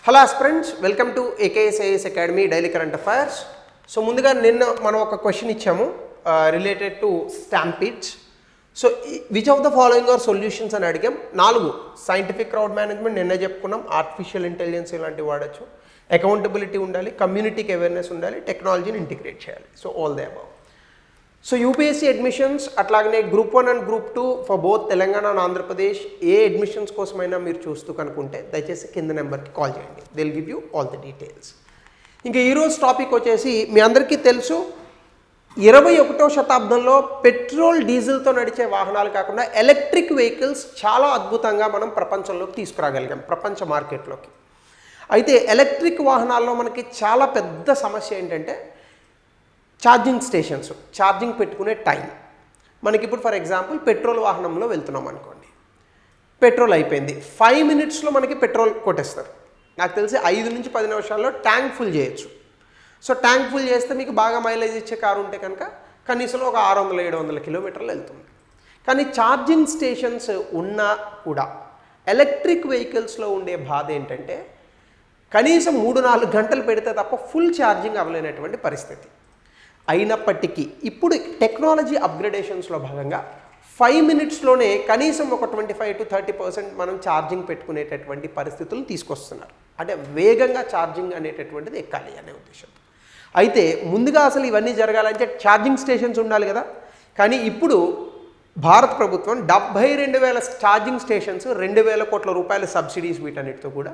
Hello aspirants, welcome to AKSIAS academy daily current affairs. So ముందుగా నిన్న మనం ఒక క్వశ్చన్ ఇచ్చాము related to stampedes. So which of the following are solutions అని అడిగాం. 4 సైంటిఫిక్ క్రౌడ్ మేనేజ్మెంట్ నిన్న చెప్పుకున్నాం, ఆర్టిఫిషియల్ ఇంటెలిజెన్స్ ఇలాంటివి వాడచ్చు, అకౌంటబిలిటీ ఉండాలి, కమ్యూనిటీకి అవేర్నెస్ ఉండాలి, టెక్నాలజీని ఇంటిగ్రేట్ చేయాలి. So all the above. So UPSC admissions అట్లాగనే group 1 and group 2 for both Telangana and Andhra Pradesh ఏ అడ్మిషన్స్ కోసమైనా మీరు చూస్తూ కనుక్కుంటే దయచేసి కింద నెంబర్కి కాల్ చేయండి. They will give you all the details. ఇంకా ఈరోజు టాపిక్ వచ్చేసి మీ అందరికీ తెలుసు, 21వ శతాబ్దంలో పెట్రోల్ డీజిల్తో నడిచే వాహనాలు కాకుండా ఎలక్ట్రిక్ వెహికల్స్ చాలా అద్భుతంగా మనం ప్రపంచంలోకి తీసుకురాగలిగాం, ప్రపంచ మార్కెట్లోకి. అయితే ఎలక్ట్రిక్ వాహనాల్లో మనకి చాలా పెద్ద సమస్య ఏంటంటే ఛార్జింగ్ స్టేషన్స్, ఛార్జింగ్ పెట్టుకునే టైం. మనకి ఇప్పుడు ఫర్ ఎగ్జాంపుల్ పెట్రోల్ వాహనంలో వెళ్తున్నాం అనుకోండి, పెట్రోల్ అయిపోయింది, 5 minutesలో మనకి పెట్రోల్ కొట్టేస్తారు. నాకు తెలిసి 5 నుంచి 10 నిమిషాల్లో ట్యాంక్ ఫుల్ చేయొచ్చు. సో ట్యాంక్ ఫుల్ చేస్తే మీకు బాగా మైలేజ్ ఇచ్చే కారు ఉంటే కనుక కనీసం ఒక 600-700 కిలోమీటర్లు వెళ్తుంది. కానీ ఛార్జింగ్ స్టేషన్స్ ఉన్నా కూడా ఎలక్ట్రిక్ వెహికల్స్లో ఉండే బాధ ఏంటంటే కనీసం 3-4 గంటలు పెడితే తప్ప ఫుల్ ఛార్జింగ్ అవ్వలేనటువంటి పరిస్థితి. అయినప్పటికీ ఇప్పుడు టెక్నాలజీ అప్గ్రేడేషన్స్లో భాగంగా 5 minutesలోనే కనీసం ఒక 25-30% మనం ఛార్జింగ్ పెట్టుకునేటటువంటి పరిస్థితులు తీసుకొస్తున్నారు. అంటే వేగంగా ఛార్జింగ్ అనేటటువంటిది ఎక్కాలి అనే ఉద్దేశం. అయితే ముందుగా అసలు ఇవన్నీ జరగాలంటే ఛార్జింగ్ స్టేషన్స్ ఉండాలి కదా. కానీ ఇప్పుడు భారత ప్రభుత్వం 72,000 ఛార్జింగ్ స్టేషన్స్, 2,000 కోట్ల రూపాయల సబ్సిడీస్ వీటన్నిటితో కూడా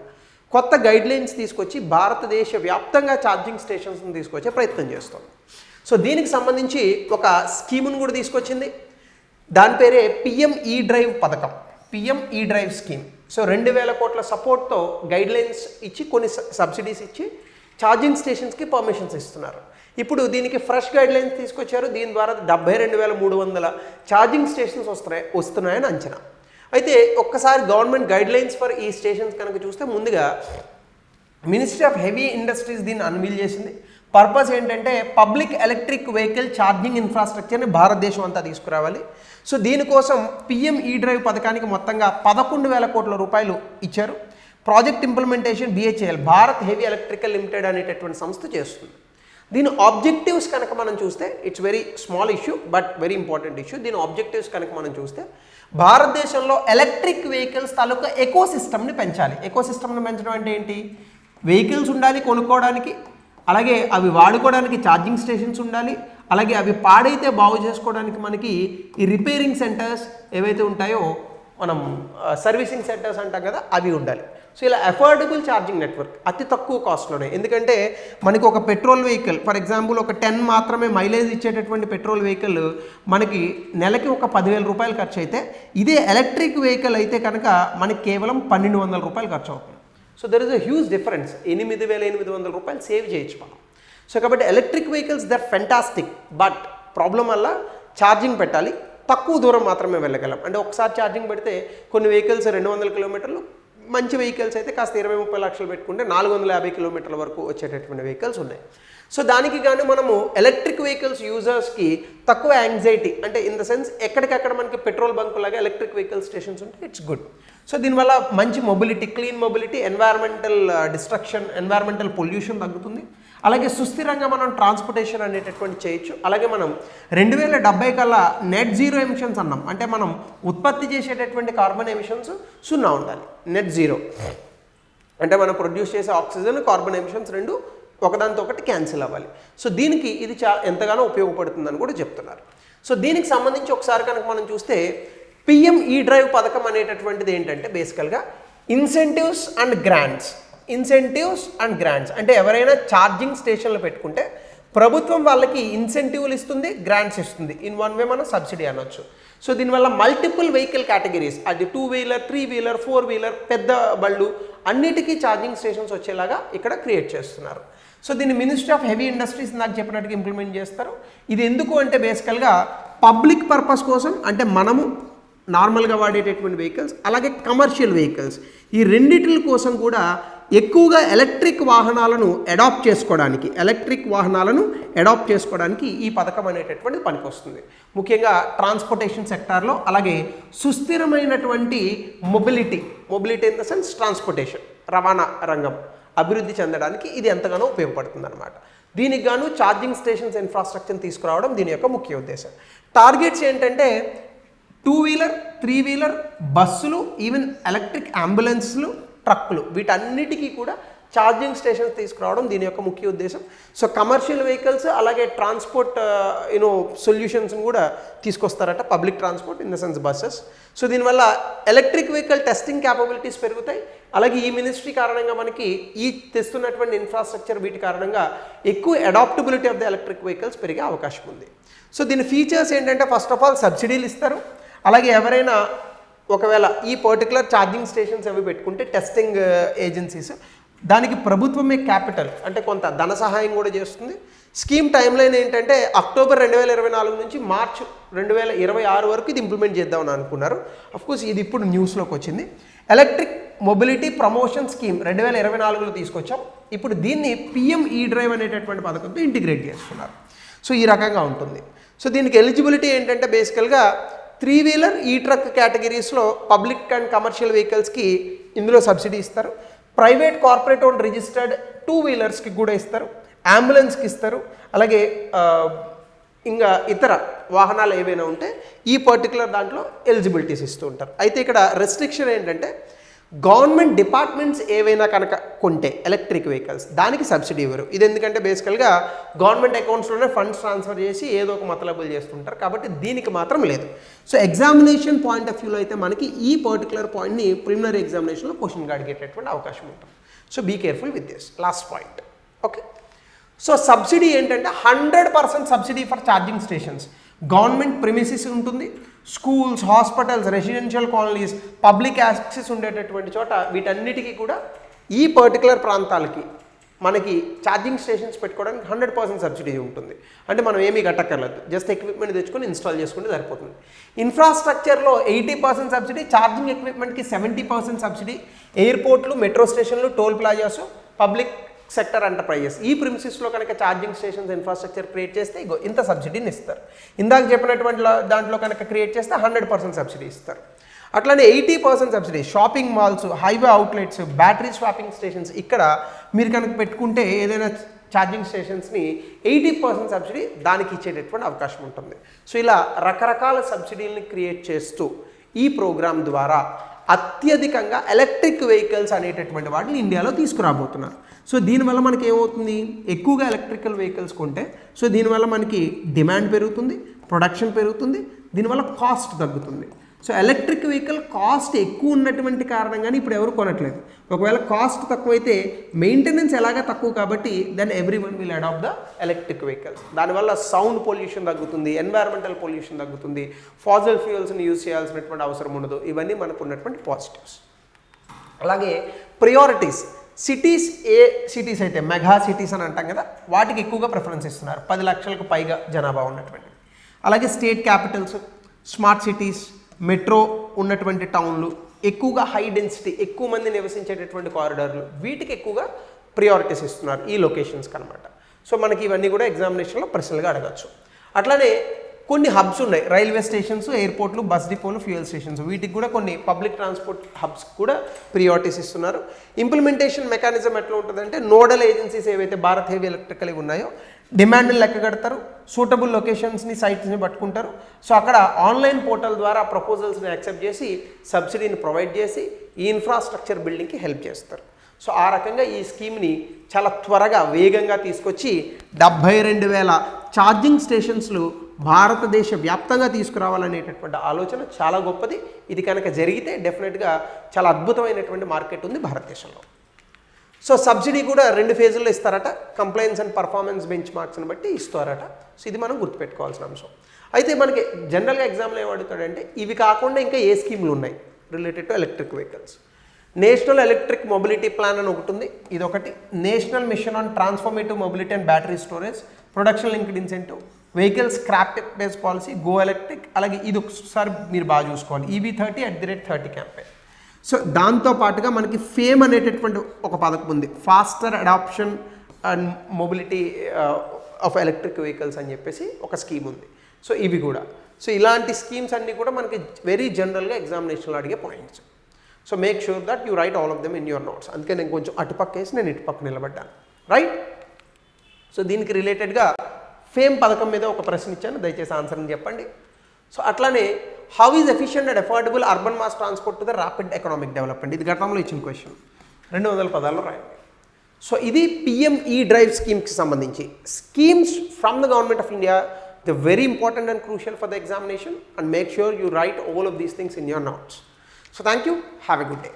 కొత్త గైడ్లైన్స్ తీసుకొచ్చి భారతదేశ వ్యాప్తంగా ఛార్జింగ్ స్టేషన్స్ని తీసుకొచ్చే ప్రయత్నం చేస్తుంది. సో దీనికి సంబంధించి ఒక స్కీమును కూడా తీసుకొచ్చింది. దాని పేరే PM E-డ్రైవ్ పథకం, PM E-డ్రైవ్ స్కీమ్. సో 2,000 కోట్ల సపోర్ట్తో గైడ్లైన్స్ ఇచ్చి కొన్ని సబ్సిడీస్ ఇచ్చి ఛార్జింగ్ స్టేషన్స్కి పర్మిషన్స్ ఇస్తున్నారు. ఇప్పుడు దీనికి ఫ్రెష్ గైడ్లైన్స్ తీసుకొచ్చారు. దీని ద్వారా 72,300 ఛార్జింగ్ స్టేషన్స్ వస్తున్నాయని అంచనా. అయితే ఒక్కసారి గవర్నమెంట్ గైడ్లైన్స్ ఫర్ ఈ స్టేషన్స్ కనుక చూస్తే ముందుగా మినిస్ట్రీ ఆఫ్ హెవీ ఇండస్ట్రీస్ దీన్ని అన్వీల్ చేసింది. పర్పస్ ఏంటంటే పబ్లిక్ ఎలక్ట్రిక్ వెహికల్ ఛార్జింగ్ ఇన్ఫ్రాస్ట్రక్చర్ని భారతదేశం అంతా తీసుకురావాలి. సో దీనికోసం PM E-డ్రైవ్ పథకానికి మొత్తంగా 11,000 కోట్ల రూపాయలు ఇచ్చారు. Project implementation BHEL, Bharat heavy electrical limited అనేటటువంటి సంస్థ చేస్తుంది. దీని ఆబ్జెక్టివ్స్ కనుక మనం చూస్తే it's very small issue but very important issue. దీని ఆబ్జెక్టివ్స్ కనుక మనం చూస్తే భారతదేశంలో ఎలక్ట్రిక్ వెహికల్స్ తాలూకా ఎకోసిస్టమ్ని పెంచాలి. ఎకోసిస్టమ్ని పెంచడం అంటే ఏంటి? వెహికల్స్ ఉండాలి కొనుక్కోవడానికి, అలాగే అవి వాడుకోవడానికి ఛార్జింగ్ స్టేషన్స్ ఉండాలి, అలాగే అవి పాడైతే బాగు చేసుకోవడానికి మనకి ఈ రిపేరింగ్ సెంటర్స్ ఏవైతే ఉంటాయో మనం సర్వీసింగ్ సెంటర్స్ అంటాం కదా, అవి ఉండాలి. సో ఇలా అఫోర్డబుల్ ఛార్జింగ్ నెట్వర్క్ అతి తక్కువ కాస్ట్లోనే. ఎందుకంటే మనకి ఒక పెట్రోల్ వెహికల్ ఫర్ ఎగ్జాంపుల్ ఒక 10 మాత్రమే మైలేజ్ ఇచ్చేటటువంటి పెట్రోల్ వెహికల్ మనకి నెలకి ఒక 10,000 రూపాయలు ఖర్చు అయితే, ఇదే ఎలక్ట్రిక్ వెహికల్ అయితే కనుక మనకి కేవలం 1,200 రూపాయలు ఖర్చు అవుతుంది. So there is a huge difference. 8,800 రూపాయలు సేవ్ చేయొచ్చు మనం. సో కాబట్టి electric vehicles there fantastic, but problem వల్ల ఛార్జింగ్ పెట్టాలి, తక్కువ దూరం మాత్రమే వెళ్ళగలం. అంటే ఒకసారి ఛార్జింగ్ పెడితే కొన్ని వెహికల్స్ 200 కిలోమీటర్లు, మంచి వెహికల్స్ అయితే కాస్త 20-30 లక్షలు పెట్టుకుంటే 450 కిలోమీటర్ల వరకు వచ్చేటటువంటి వెహికల్స్ ఉన్నాయి. సో దానికి గాను మనము ఎలక్ట్రిక్ వెహికల్స్ యూజర్స్కి తక్కువ యాంగ్జైటీ, అంటే ఇన్ ద సెన్స్ ఎక్కడికక్కడ మనకి పెట్రోల్ బంక్ లాగా ఎలక్ట్రిక్ వెహికల్ స్టేషన్స్ ఉంటే ఇట్స్ గుడ్. సో దీనివల్ల మంచి mobility, clean mobility, environmental destruction, environmental pollution తగ్గుతుంది. అలాగే సుస్థిరంగా మనం ట్రాన్స్పోర్టేషన్ అనేటటువంటి చేయొచ్చు. అలాగే మనం 2070 కల్లా నెట్ జీరో ఎమిషన్స్ అన్నాం, అంటే మనం ఉత్పత్తి చేసేటటువంటి కార్బన్ ఎమిషన్స్ 0 ఉండాలి. నెట్ జీరో అంటే మనం ప్రొడ్యూస్ చేసే ఆక్సిజన్, కార్బన్ ఎమిషన్స్ రెండు ఒకదానితో ఒకటి క్యాన్సిల్ అవ్వాలి. సో దీనికి ఇది ఎంతగానో ఉపయోగపడుతుందని కూడా చెప్తున్నారు. సో దీనికి సంబంధించి ఒకసారి కనుక మనం చూస్తే PM E-డ్రైవ్ పథకం అనేటటువంటిది ఏంటంటే బేసికల్గా incentives and grants. Incentives and grants అంటే ఎవరైనా ఛార్జింగ్ స్టేషన్లు పెట్టుకుంటే ప్రభుత్వం వాళ్ళకి ఇన్సెంటివ్లు ఇస్తుంది, గ్రాంట్స్ ఇస్తుంది. ఇన్ వన్ వే మనం సబ్సిడీ అనొచ్చు. సో దీనివల్ల మల్టిపుల్ వెహికల్ కేటగిరీస్, అది 2-వీలర్, 3-వీలర్, 4-వీలర్, పెద్ద బళ్ళు అన్నిటికీ ఛార్జింగ్ స్టేషన్స్ వచ్చేలాగా ఇక్కడ క్రియేట్ చేస్తున్నారు. సో దీన్ని మినిస్ట్రీ ఆఫ్ హెవీ ఇండస్ట్రీస్ నాకు చెప్పినట్టుగా ఇంప్లిమెంట్ చేస్తారు. ఇది ఎందుకు అంటే బేసికల్గా పబ్లిక్ పర్పస్ కోసం, అంటే మనము నార్మల్గా వాడేటటువంటి వెహికల్స్ అలాగే కమర్షియల్ వెహికల్స్ ఈ రెండిటి కోసం కూడా ఎక్కువగా ఎలక్ట్రిక్ వాహనాలను అడాప్ట్ చేసుకోవడానికి ఈ పథకం అనేటటువంటిది పనికొస్తుంది. ముఖ్యంగా ట్రాన్స్పోర్టేషన్ సెక్టార్లో, అలాగే సుస్థిరమైనటువంటి mobility in the sense transportation, రవాణా రంగం, అభివృద్ధి చెందడానికి ఇది ఎంతగానో ఉపయోగపడుతుంది అనమాట. దీనికి గాను ఛార్జింగ్ స్టేషన్స్ ఇన్ఫ్రాస్ట్రక్చర్ని తీసుకురావడం దీని యొక్క ముఖ్య ఉద్దేశం. టార్గెట్స్ ఏంటంటే 2 వీలర్ 3 వీలర్ బస్సులు, ఈవెన్ ఎలక్ట్రిక్ అంబులెన్స్లు, ట్రక్కులు, వీటన్నిటికీ కూడా ఛార్జింగ్ స్టేషన్స్ తీసుకురావడం దీని యొక్క ముఖ్య ఉద్దేశం. సో కమర్షియల్ వెహికల్స్ అలాగే ట్రాన్స్పోర్ట్ సొల్యూషన్స్ని కూడా తీసుకొస్తారట, public transport in the sense buses. So దీనివల్ల ఎలక్ట్రిక్ వెహికల్ టెస్టింగ్ క్యాపబిలిటీస్ పెరుగుతాయి. అలాగే ఈ మినిస్ట్రీ కారణంగా మనకి ఈ తెస్తున్నటువంటి ఇన్ఫ్రాస్ట్రక్చర్ వీటి కారణంగా ఎక్కువ adaptability of the electric vehicles పెరిగే అవకాశం ఉంది. సో దీని ఫీచర్స్ ఏంటంటే ఫస్ట్ ఆఫ్ ఆల్ సబ్సిడీలు ఇస్తారు. అలాగే ఎవరైనా ఒకవేళ ఈ పర్టికులర్ ఛార్జింగ్ స్టేషన్స్ అవి పెట్టుకుంటే టెస్టింగ్ ఏజెన్సీస్ దానికి ప్రభుత్వమే క్యాపిటల్ అంటే కొంత ధన సహాయం కూడా చేస్తుంది. స్కీమ్ టైం లైన్ ఏంటంటే అక్టోబర్ 2024 నుంచి మార్చ్ 2026 వరకు ఇది ఇంప్లిమెంట్ చేద్దామని అనుకున్నారు. అఫ్కోర్స్ ఇది ఇప్పుడు న్యూస్లోకి వచ్చింది. ఎలక్ట్రిక్ మొబిలిటీ ప్రమోషన్ స్కీమ్ 2024లో తీసుకొచ్చాం. ఇప్పుడు దీన్ని పిఎం ఈ డ్రైవ్ అనేటటువంటి పథకంతో ఇంటిగ్రేట్ చేస్తున్నారు. సో ఈ రకంగా ఉంటుంది. సో దీనికి ఎలిజిబిలిటీ ఏంటంటే బేసికల్గా 3 వీలర్ ఈ ట్రక్ కేటగిరీస్లో పబ్లిక్ అండ్ కమర్షియల్ వెహికల్స్కి ఇందులో సబ్సిడీ ఇస్తారు. ప్రైవేట్ కార్పొరేట్ ఓన్ రిజిస్టర్డ్ 2 వీలర్స్కి కూడా ఇస్తారు, అంబులెన్స్కి ఇస్తారు. అలాగే ఇంకా ఇతర వాహనాలు ఏవైనా ఉంటే ఈ పర్టికులర్ దాంట్లో ఎలిజిబిలిటీస్ ఇస్తూ ఉంటారు. అయితే ఇక్కడ రెస్ట్రిక్షన్ ఏంటంటే గవర్నమెంట్ డిపార్ట్మెంట్స్ ఏవైనా కనుక కొంటే ఎలక్ట్రిక్ వెహికల్స్ దానికి సబ్సిడీ ఇవ్వరు. ఇది ఎందుకంటే బేసికల్గా గవర్నమెంట్ అకౌంట్స్లోనే ఫండ్స్ ట్రాన్స్ఫర్ చేసి ఏదో ఒక మతలబులు చేస్తుంటారు కాబట్టి దీనికి మాత్రం లేదు. సో ఎగ్జామినేషన్ పాయింట్ ఆఫ్ వ్యూలో అయితే మనకి ఈ పర్టికులర్ పాయింట్ని ప్రిలిమినరీ ఎగ్జామినేషన్లో క్వశ్చన్గా అడిగేటటువంటి అవకాశం ఉంటుంది. So be careful with this last point. Okay, so subsidy ఏంటంటే 100% subsidy for charging stations. Government premises ఉంటుంది, schools, hospitals, residential colonies, public access ఉండేటటువంటి చోట వీటన్నిటికీ కూడా ఈ పర్టికులర్ ప్రాంతాలకి మనకి ఛార్జింగ్ స్టేషన్స్ పెట్టుకోవడానికి 100% సబ్సిడీ ఉంటుంది. అంటే మనం ఏమీ కట్టక్కర్లేదు, జస్ట్ ఎక్విప్మెంట్ తెచ్చుకొని ఇన్స్టాల్ చేసుకుంటే సరిపోతుంది. ఇన్ఫ్రాస్ట్రక్చర్లో 80% సబ్సిడీ, ఛార్జింగ్ ఎక్విప్మెంట్కి 70% సబ్సిడీ. ఎయిర్పోర్ట్లు, మెట్రో స్టేషన్లు, toll plazas, public sector enterprises ఈ ప్రిమిసిస్లో కనుక ఛార్జింగ్ స్టేషన్స్ ఇన్ఫ్రాస్ట్రక్చర్ క్రియేట్ చేస్తే ఇంత సబ్సిడీని ఇస్తారు. ఇందాక చెప్పినటువంటి దాంట్లో కనుక క్రియేట్ చేస్తే 100% సబ్సిడీ ఇస్తారు. అట్లానే 80% subsidy shopping malls, highway outlets, battery swapping stations ఇక్కడ మీరు కనుక పెట్టుకుంటే ఏదైనా ఛార్జింగ్ స్టేషన్స్ని 80% సబ్సిడీ దానికి ఇచ్చేటటువంటి అవకాశం ఉంటుంది. సో ఇలా రకరకాల సబ్సిడీలని క్రియేట్ చేస్తూ ఈ ప్రోగ్రామ్ ద్వారా అత్యధికంగా ఎలక్ట్రిక్ వెహికల్స్ అనేటటువంటి వాటిని ఇండియాలో తీసుకురాబోతున్నారు. సో దీనివల్ల మనకి ఏమవుతుంది, ఎక్కువగా ఎలక్ట్రికల్ వెహికల్స్ కొంటే సో దీనివల్ల మనకి డిమాండ్ పెరుగుతుంది, ప్రొడక్షన్ పెరుగుతుంది, దీనివల్ల కాస్ట్ తగ్గుతుంది. సో ఎలక్ట్రిక్ వెహికల్ కాస్ట్ ఎక్కువ ఉన్నటువంటి కారణంగానే ఇప్పుడు ఎవరు కొనట్లేదు. ఒకవేళ కాస్ట్ తక్కువైతే మెయింటెనెన్స్ ఎలాగా తక్కువ కాబట్టి then everyone will adapt the electric vehicles. దానివల్ల సౌండ్ పొల్యూషన్ తగ్గుతుంది, ఎన్వైరన్మెంటల్ పొల్యూషన్ తగ్గుతుంది, ఫాసిల్ ఫ్యూయల్స్ని యూజ్ చేయాల్సినటువంటి అవసరం ఉండదు. ఇవన్నీ మనకు ఉన్నటువంటి పాజిటివ్స్. అలాగే ప్రియారిటీస్, సిటీస్ ఏ సిటీస్ అయితే మెగా సిటీస్ అని అంటాం కదా వాటికి ఎక్కువగా ప్రిఫరెన్స్ ఇస్తున్నారు, 10 లక్షలకు పైగా జనాభా ఉన్నటువంటి. అలాగే state Capitals, smart cities, metro ఉన్నటువంటి టౌన్లు, ఎక్కువగా హై డెన్సిటీ ఎక్కువ మంది నివసించేటటువంటి కారిడార్లు వీటికి ఎక్కువగా ప్రియారిటీస్ ఇస్తున్నారు ఈ లొకేషన్స్కి అనమాట. సో మనకి ఇవన్నీ కూడా ఎగ్జామినేషన్లో ప్రశ్నలుగా అడగచ్చు. అట్లానే కొన్ని హబ్స్ ఉన్నాయి, రైల్వే స్టేషన్స్, ఎయిర్పోర్ట్లు, బస్ డిపోలు, ఫ్యూయల్ స్టేషన్స్, వీటికి కూడా కొన్ని పబ్లిక్ ట్రాన్స్పోర్ట్ హబ్స్ కూడా ప్రియారిటీస్ ఇస్తున్నారు. ఇంప్లిమెంటేషన్ మెకానిజం ఎట్లా ఉంటుందంటే నోడల్ ఏజెన్సీస్ ఏవైతే భారత్ హెవీ ఎలక్ట్రికల్ ఉన్నాయో డిమాండ్ని లెక్క కడతారు, సూటబుల్ లొకేషన్స్ని, సైట్స్ని పట్టుకుంటారు. సో అక్కడ ఆన్లైన్ పోర్టల్ ద్వారా ప్రపోజల్స్ని యాక్సెప్ట్ చేసి సబ్సిడీని ప్రొవైడ్ చేసి ఈ ఇన్ఫ్రాస్ట్రక్చర్ బిల్డింగ్కి హెల్ప్ చేస్తారు. సో ఆ రకంగా ఈ స్కీమ్ని చాలా త్వరగా వేగంగా తీసుకొచ్చి 72,000 ఛార్జింగ్ స్టేషన్స్లు భారతదేశ వ్యాప్తంగా తీసుకురావాలనేటటువంటి ఆలోచన చాలా గొప్పది. ఇది కనుక జరిగితే డెఫినెట్గా చాలా అద్భుతమైనటువంటి మార్కెట్ ఉంది భారతదేశంలో. సో సబ్సిడీ కూడా 2 ఫేజుల్లో ఇస్తారట, కంప్లైన్స్ అండ్ పర్ఫార్మెన్స్ బెంచ్ మార్క్స్ని బట్టి ఇస్తారట. సో ఇది మనం గుర్తుపెట్టుకోవాల్సిన అంశం. అయితే మనకి జనరల్గా ఎగ్జామ్లో ఏమడుగుతాడంటే ఇవి కాకుండా ఇంకా ఏ స్కీములు ఉన్నాయి related to electric vehicles. National electric mobility plan అని ఒకటి ఉంది, ఇది ఒకటి. National mission on transformative mobility and battery storage, production linked incentive, vehicle scrap base policy, go electric. అలాగే ఇది ఒకసారి మీరు బాగా చూసుకోవాలి, EV30@30 క్యాంపెయిన్. సో దాంతోపాటుగా మనకి ఫేమ్ అనేటటువంటి ఒక పథకం ఉంది, faster adoption and mobility of electric vehicles అని చెప్పేసి ఒక స్కీమ్ ఉంది. సో ఇవి కూడా, సో ఇలాంటి స్కీమ్స్ అన్నీ కూడా మనకి వెరీ జనరల్గా ఎగ్జామినేషన్లో అడిగే points. So make sure that you right all of them in your notes. అందుకే నేను కొంచెం అటుపక్క వేసి నేను ఇటుపక్క నిలబడ్డాను, రైట్? సో దీనికి రిలేటెడ్గా ఫేమ్ పథకం మీద ఒక ప్రశ్న ఇచ్చాను, దయచేసి ఆన్సర్ని చెప్పండి. సో అట్లానే how is efficient and affordable urban mass transport to the rapid economic development? ఇది గతంలో ఇచ్చిన క్వశ్చన్, 200 పదాల్లో రాయండి. సో ఇది పిఎంఈ డ్రైవ్ స్కీమ్కి సంబంధించి schemes from the government of India. The very important and crucial for the examination, and make sure you right all of these things in your notes. So thank you, have a good day.